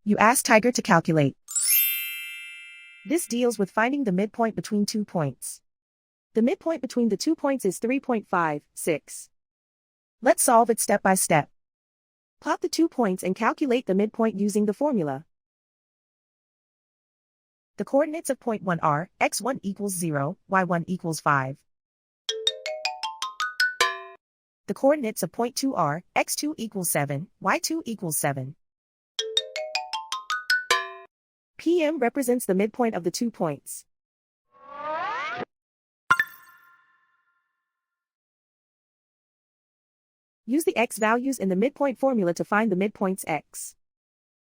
You ask Tiger to calculate. This deals with finding the midpoint between 2 points. The midpoint between the 2 points is 3.56. Let's solve it step by step. Plot the 2 points and calculate the midpoint using the formula. The coordinates of point 1 are x1 equals 0, y1 equals 5. The coordinates of point 2 are x2 equals 7, y2 equals 7. PM represents the midpoint of the 2 points. Use the x values in the midpoint formula to find the midpoints x.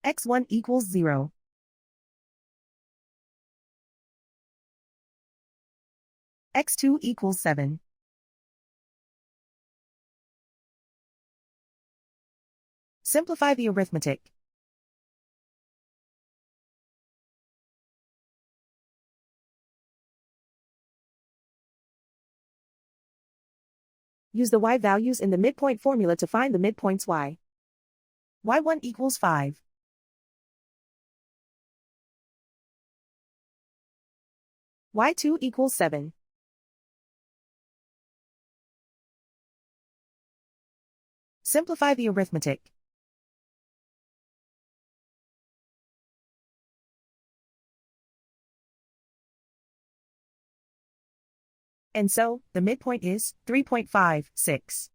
x1 equals 0. x2 equals 7. Simplify the arithmetic. Use the y values in the midpoint formula to find the midpoints y. y1 equals 5. y2 equals 7. Simplify the arithmetic. And so, the midpoint is 3.56.